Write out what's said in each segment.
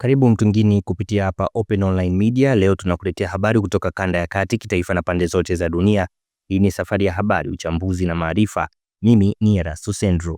Karibu Mtungini kupitia hapa Open Online Media. Leo tunakuletea habari kutoka kanda ya kati, kitaifa na pande zote za dunia. Hii ni safari ya habari, uchambuzi na maarifa. Mimi ni Erastus Andrew.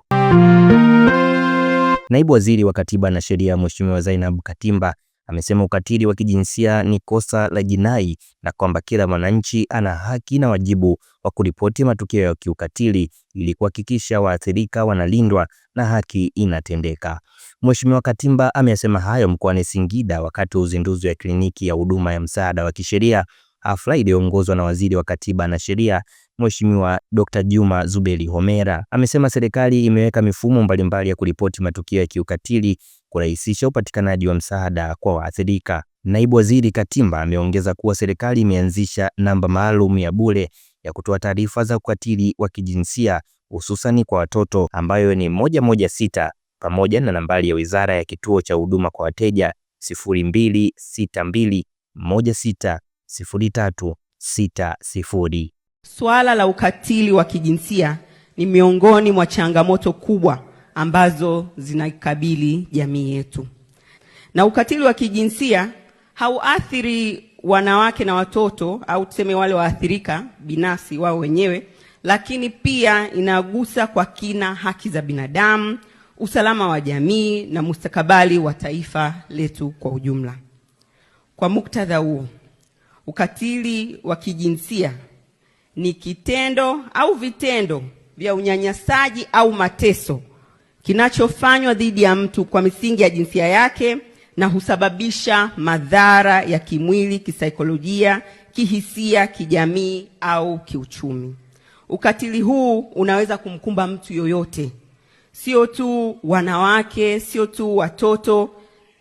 Naibu Waziri wa Katiba na Sheria Mheshimiwa Zainab Katimba amesema ukatili wa kijinsia ni kosa la jinai na kwamba kila mwananchi ana haki na wajibu wa kuripoti matukio ya kiukatili ili kuhakikisha waathirika wanalindwa na haki inatendeka. Mheshimiwa Katimba amesema hayo mkoani Singida wakati wa uzinduzi wa kliniki ya huduma ya msaada wa kisheria, hafla iliyoongozwa na Waziri wa Katiba na Sheria Mheshimiwa Dr. Juma Zuberi Homera. Amesema serikali imeweka mifumo mbalimbali ya kuripoti matukio ya kiukatili kurahisisha upatikanaji wa msaada kwa waathirika. Naibu Waziri Katimba ameongeza kuwa serikali imeanzisha namba maalum ya bure ya kutoa taarifa za ukatili wa kijinsia hususani kwa watoto ambayo ni 116 pamoja na nambari ya Wizara ya Kituo cha Huduma kwa Wateja 0262160360. Swala la ukatili wa kijinsia ni miongoni mwa changamoto kubwa ambazo zinaikabili jamii yetu. Na ukatili wa kijinsia hauathiri wanawake na watoto au tuseme wale waathirika binafsi wao wenyewe, lakini pia inagusa kwa kina haki za binadamu, usalama wa jamii na mustakabali wa taifa letu kwa ujumla. Kwa muktadha huo, ukatili wa kijinsia ni kitendo au vitendo vya unyanyasaji au mateso kinachofanywa dhidi ya mtu kwa misingi ya jinsia yake na husababisha madhara ya kimwili, kisaikolojia, kihisia, kijamii au kiuchumi. Ukatili huu unaweza kumkumba mtu yoyote, sio tu wanawake, sio tu watoto,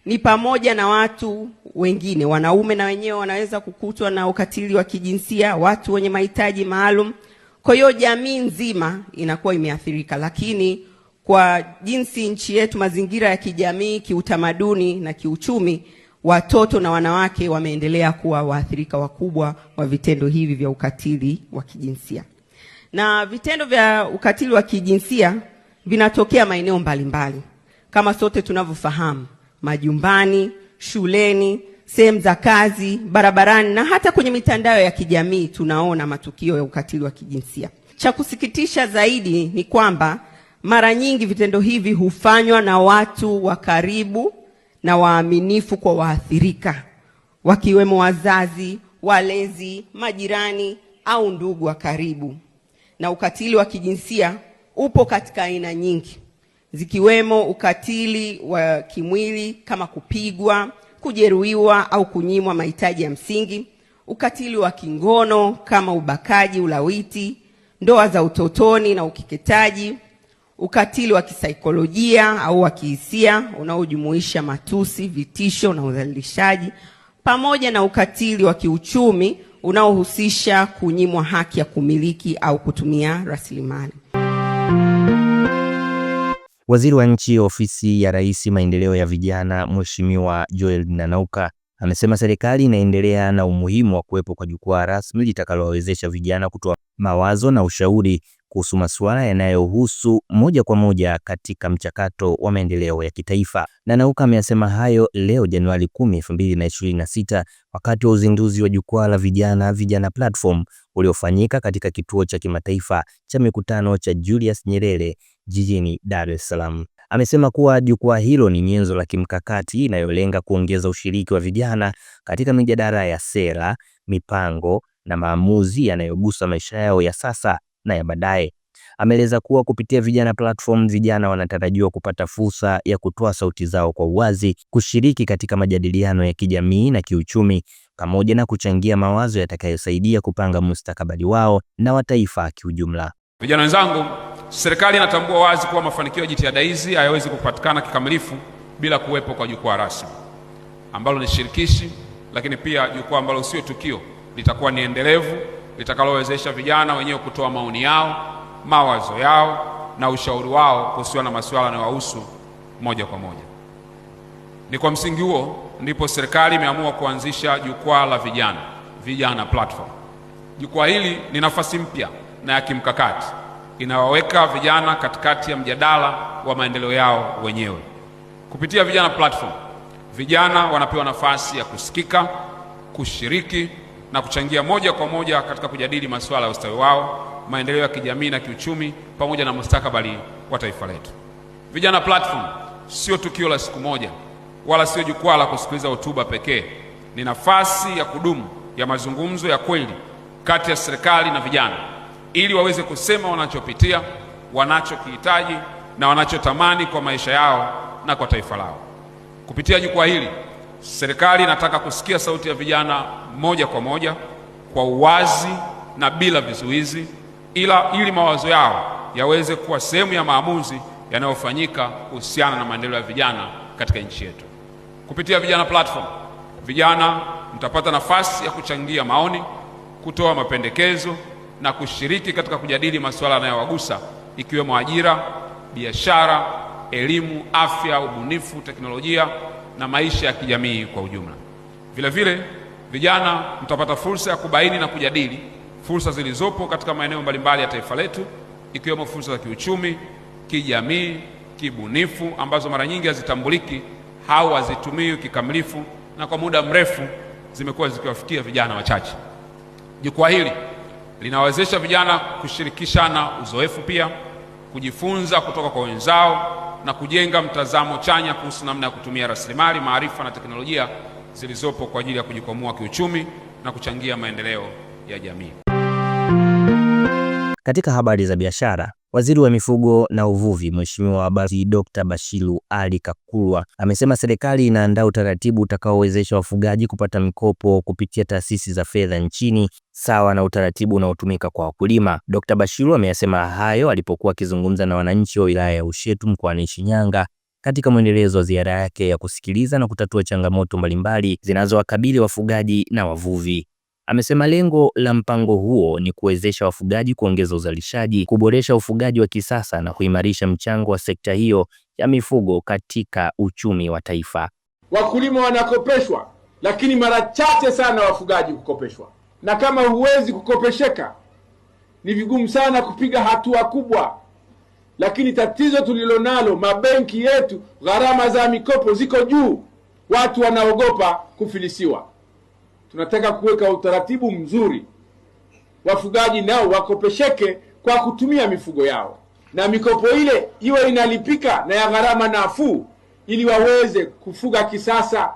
ni pamoja na watu wengine. Wanaume na wenyewe wanaweza kukutwa na ukatili wa kijinsia, watu wenye mahitaji maalum. Kwa hiyo jamii nzima inakuwa imeathirika, lakini kwa jinsi nchi yetu, mazingira ya kijamii, kiutamaduni na kiuchumi, watoto na wanawake wameendelea kuwa waathirika wakubwa wa vitendo hivi vya ukatili wa kijinsia. Na vitendo vya ukatili wa kijinsia vinatokea maeneo mbalimbali. Kama sote tunavyofahamu, majumbani, shuleni, sehemu za kazi, barabarani na hata kwenye mitandao ya kijamii tunaona matukio ya ukatili wa kijinsia. Cha kusikitisha zaidi ni kwamba mara nyingi vitendo hivi hufanywa na watu wa karibu na waaminifu kwa waathirika, wakiwemo wazazi, walezi, majirani au ndugu wa karibu. Na ukatili wa kijinsia upo katika aina nyingi, zikiwemo ukatili wa kimwili kama kupigwa, kujeruhiwa au kunyimwa mahitaji ya msingi, ukatili wa kingono kama ubakaji, ulawiti, ndoa za utotoni na ukeketaji, ukatili wa kisaikolojia au wa kihisia unaojumuisha matusi, vitisho na udhalilishaji, pamoja na ukatili wa kiuchumi unaohusisha kunyimwa haki ya kumiliki au kutumia rasilimali. Waziri wa Nchi, Ofisi ya Rais, Maendeleo ya Vijana, Mheshimiwa Joel Nanauka amesema serikali inaendelea na umuhimu wa kuwepo kwa jukwaa rasmi litakalowawezesha vijana kutoa mawazo na ushauri kuhusu masuala yanayohusu moja kwa moja katika mchakato wa maendeleo ya kitaifa. Nanauka amesema hayo leo Januari 10, 2026 wakati wa uzinduzi wa jukwaa la Vijana Platform uliofanyika katika kituo cha kimataifa cha mikutano cha Julius Nyerere jijini Dar es Salaam. Amesema kuwa jukwaa hilo ni nyenzo la kimkakati inayolenga kuongeza ushiriki wa vijana katika mijadala ya sera, mipango na maamuzi yanayogusa maisha yao ya sasa na ya baadaye. Ameeleza kuwa kupitia Vijana Platform, vijana wanatarajiwa kupata fursa ya kutoa sauti zao kwa uwazi, kushiriki katika majadiliano ya kijamii na kiuchumi, pamoja na kuchangia mawazo yatakayosaidia kupanga mustakabali wao na wa taifa kiujumla. Vijana wenzangu, serikali inatambua wazi kuwa mafanikio ya jitihada hizi hayawezi kupatikana kikamilifu bila kuwepo kwa jukwaa rasmi ambalo ni shirikishi, lakini pia jukwaa ambalo sio tukio, litakuwa ni endelevu, litakalowezesha vijana wenyewe kutoa maoni yao, mawazo yao na ushauri wao kuhusiana na masuala yanayowahusu moja kwa moja. Ni kwa msingi huo ndipo serikali imeamua kuanzisha jukwaa la Vijana Platform. Jukwaa hili ni nafasi mpya na ya kimkakati inawaweka vijana katikati ya mjadala wa maendeleo yao wenyewe. Kupitia Vijana Platform, vijana wanapewa nafasi ya kusikika, kushiriki na kuchangia moja kwa moja katika kujadili masuala ya ustawi wao, maendeleo ya kijamii na kiuchumi, pamoja na mustakabali wa taifa letu. Vijana Platform sio tukio la siku moja, wala sio jukwaa la kusikiliza hotuba pekee. Ni nafasi ya kudumu ya mazungumzo ya kweli kati ya serikali na vijana, ili waweze kusema wanachopitia, wanachokihitaji na wanachotamani kwa maisha yao na kwa taifa lao. Kupitia jukwaa hili, serikali inataka kusikia sauti ya vijana moja kwa moja, kwa uwazi na bila vizuizi, ili mawazo yao yaweze kuwa sehemu ya maamuzi yanayofanyika kuhusiana na maendeleo ya vijana katika nchi yetu. Kupitia Vijana Platform, vijana mtapata nafasi ya kuchangia maoni, kutoa mapendekezo na kushiriki katika kujadili masuala yanayowagusa, ikiwemo ajira, biashara, elimu, afya, ubunifu, teknolojia na maisha ya kijamii kwa ujumla. Vile vile, vijana mtapata fursa ya kubaini na kujadili fursa zilizopo katika maeneo mbalimbali ya taifa letu, ikiwemo fursa za kiuchumi, kijamii, kibunifu ambazo mara nyingi hazitambuliki au hazitumiwi kikamilifu na kwa muda mrefu zimekuwa zikiwafikia vijana wachache. Jukwaa hili linawezesha vijana kushirikishana uzoefu, pia kujifunza kutoka kwa wenzao na kujenga mtazamo chanya kuhusu namna ya kutumia rasilimali, maarifa na teknolojia zilizopo kwa ajili ya kujikwamua kiuchumi na kuchangia maendeleo ya jamii. Katika habari za biashara, Waziri wa Mifugo na Uvuvi Mheshimiwa Dr. Bashiru Ali Kakurwa amesema serikali inaandaa utaratibu utakaowezesha wafugaji kupata mikopo kupitia taasisi za fedha nchini sawa na utaratibu unaotumika kwa wakulima. Dr. Bashiru ameyasema hayo alipokuwa akizungumza na wananchi wa wilaya ya Ushetu mkoani Shinyanga katika mwendelezo wa ziara yake ya kusikiliza na kutatua changamoto mbalimbali zinazowakabili wafugaji na wavuvi. Amesema lengo la mpango huo ni kuwezesha wafugaji kuongeza uzalishaji, kuboresha ufugaji wa kisasa na kuimarisha mchango wa sekta hiyo ya mifugo katika uchumi wa taifa. Wakulima wanakopeshwa, lakini mara chache sana wafugaji kukopeshwa. Na kama huwezi kukopesheka, ni vigumu sana kupiga hatua kubwa. Lakini tatizo tulilonalo, mabenki yetu, gharama za mikopo ziko juu. Watu wanaogopa kufilisiwa. Tunataka kuweka utaratibu mzuri, wafugaji nao wakopesheke kwa kutumia mifugo yao, na mikopo ile iwe inalipika na ya gharama nafuu, ili waweze kufuga kisasa.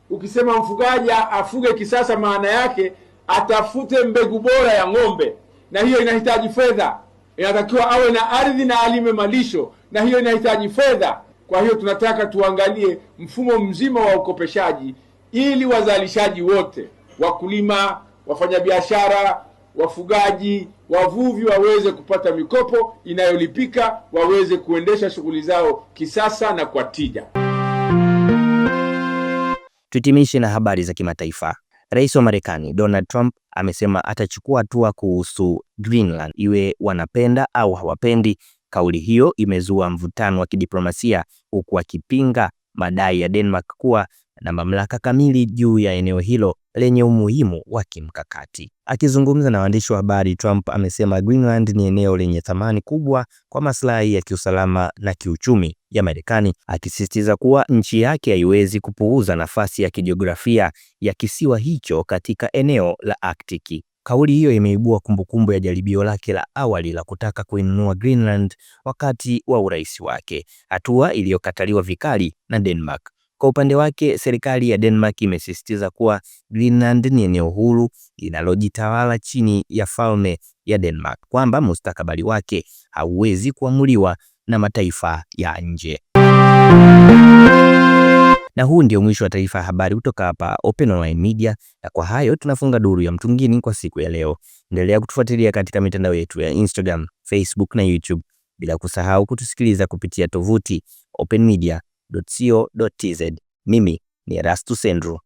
Ukisema mfugaji afuge kisasa, maana yake atafute mbegu bora ya ng'ombe, na hiyo inahitaji fedha. Inatakiwa awe na ardhi na alime malisho, na hiyo inahitaji fedha. Kwa hiyo tunataka tuangalie mfumo mzima wa ukopeshaji, ili wazalishaji wote, wakulima, wafanyabiashara, wafugaji, wavuvi, waweze kupata mikopo inayolipika, waweze kuendesha shughuli zao kisasa na kwa tija. Tuhitimishe na habari za kimataifa. Rais wa Marekani Donald Trump amesema atachukua hatua kuhusu Greenland, iwe wanapenda au hawapendi. Kauli hiyo imezua mvutano wa kidiplomasia, huku akipinga madai ya Denmark kuwa na mamlaka kamili juu ya eneo hilo lenye umuhimu wa kimkakati. Akizungumza na waandishi wa habari, Trump amesema Greenland ni eneo lenye thamani kubwa kwa maslahi ya kiusalama na kiuchumi ya Marekani, akisisitiza kuwa nchi yake haiwezi kupuuza nafasi ya kijiografia ya kisiwa hicho katika eneo la Arktiki. Kauli hiyo imeibua kumbukumbu ya jaribio lake la awali la kutaka kuinunua Greenland wakati wa urais wake, hatua iliyokataliwa vikali na Denmark. Kwa upande wake, serikali ya Denmark imesisitiza kuwa Greenland ni eneo huru linalojitawala chini ya falme ya Denmark, kwamba mustakabali wake hauwezi kuamuliwa na mataifa ya nje. Na huu ndio mwisho wa taarifa ya habari kutoka hapa Open Online Media, na kwa hayo tunafunga duru ya mtungini kwa siku ya leo. Endelea kutufuatilia katika mitandao yetu ya Instagram, Facebook na YouTube, bila kusahau kutusikiliza kupitia tovuti openmedia.co.tz. Mimi ni Erastus Sendro.